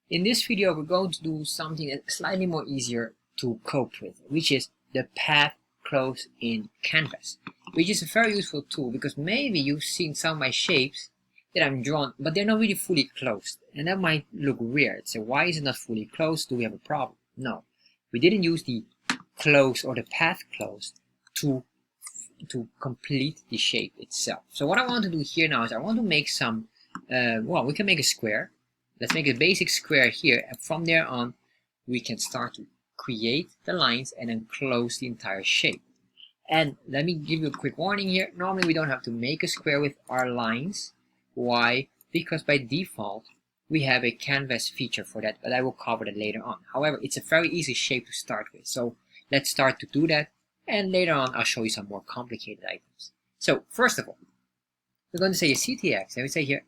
In this video, we're going to do something that's slightly more easier to cope with, which is the pathClose in Canvas, which is a very useful tool because maybe you've seen some of my shapes that I'm drawn, but they're not really fully closed, and that might look weird. So why is it not fully closed? Do we have a problem? No, we didn't use the close or the pathClose to complete the shape itself. So what I want to do here now is I want to make some, well, we can make a square. Let's make a basic square here, and from there on we can start to create the lines and then close the entire shape. And let me give you a quick warning here. Normally we don't have to make a square with our lines. Why? Because by default we have a canvas feature for that, but I will cover that later on. However, it's a very easy shape to start with, so let's start to do that, and later on I'll show you some more complicated items. So first of all, we're going to say a CTX, and we say here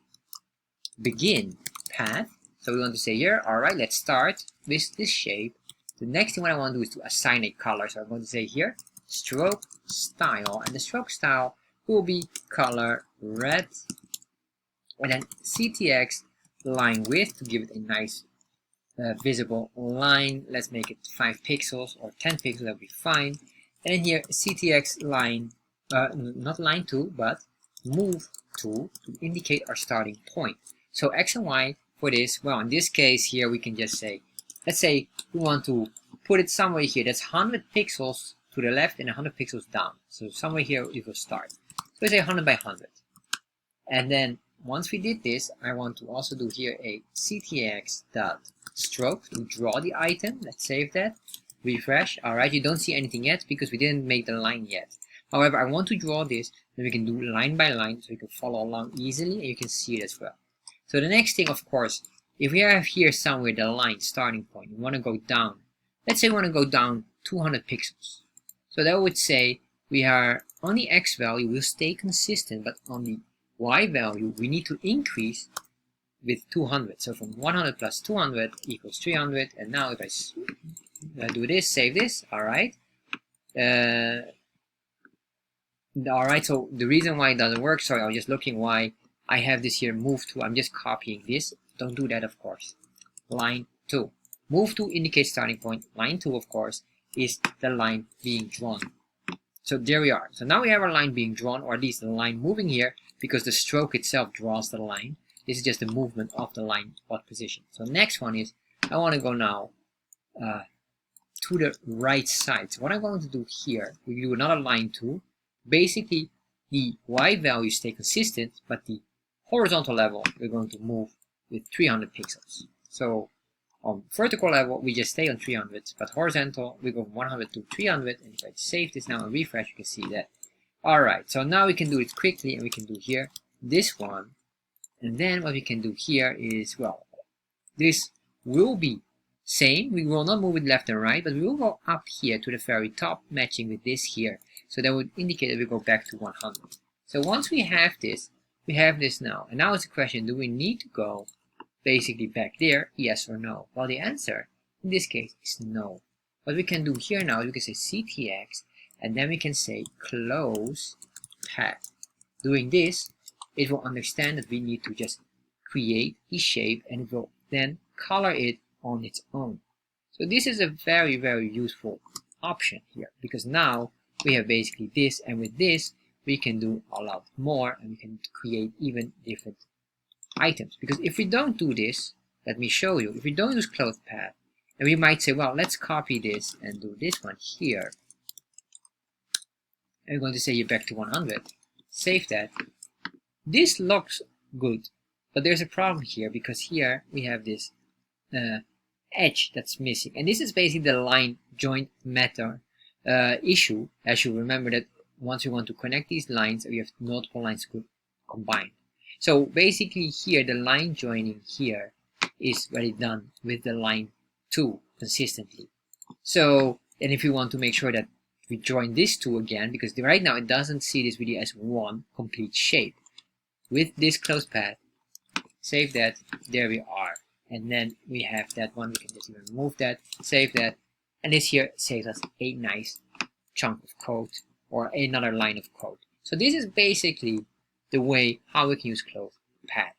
begin path. So we want to say here, alright, let's start with this shape. The next thing what I want to do is to assign a color. So I'm going to say here stroke style, and the stroke style will be color red, and then CTX line width to give it a nice visible line. Let's make it 5 pixels or 10 pixels, that'll be fine. And then here CTX line, not line 2, but move to indicate our starting point. So X and Y for this, well, in this case here we can just say, let's say we want to put it somewhere here that's 100 pixels to the left and 100 pixels down. So somewhere here it will start. So we say 100 by 100. And then once we did this, I want to also do here a CTX dot stroke to draw the item. Let's save that. Refresh. Alright, you don't see anything yet because we didn't make the line yet. However, I want to draw this, then we can do line by line so you can follow along easily and you can see it as well. So the next thing, of course, if we have here somewhere the line starting point, we want to go down. Let's say we want to go down 200 pixels. So that would say we are on the X value will stay consistent, but on the Y value we need to increase with 200. So from 100 plus 200 equals 300. And now if I do this, save this, alright. Alright, so the reason why it doesn't work, sorry, I was just looking why I have this here move to, I'm just copying this. Don't do that, of course. Line 2. Move to indicates starting point. Line 2, of course, is the line being drawn. So there we are. So now we have our line being drawn, or at least the line moving here, because the stroke itself draws the line. This is just the movement of the line, what position. So next one is, I want to go now to the right side. So what I'm going to do here, we do another line 2. Basically, the Y values stay consistent, but the horizontal level, we're going to move with 300 pixels. So on vertical level, we just stay on 300, but horizontal, we go from 100 to 300. And if I save this now and refresh, you can see that. Alright, so now we can do it quickly, and we can do here this one. And then what we can do here is, well, this will be same. We will not move it left and right, but we will go up here to the very top, matching with this here. So that would indicate that we go back to 100. So once we have this now. And now it's a question, do we need to go basically back there, yes or no? Well, the answer in this case is no. What we can do here now is we can say CTX, and then we can say close path. Doing this, it will understand that we need to just create the shape, and it will then color it on its own. So this is a very, very useful option here, because now we have basically this, and with this we can do a lot more, and we can create even different items. Because if we don't do this, let me show you, if we don't use close path, and we might say, well, let's copy this and do this one here, and we're going to say you're back to 100, save that. This looks good, but there's a problem here, because here we have this edge that's missing, and this is basically the line joint method issue. As you remember that once we want to connect these lines, we have multiple lines combined. So basically here the line joining here is already done with the line 2 consistently. So, and if you want to make sure that we join this 2 again, because right now it doesn't see this really as one complete shape. With this close path, save that, there we are. And then we have that one, we can just even remove that, save that, and this here saves us a nice chunk of code or another line of code. So this is basically the way how we can use close path.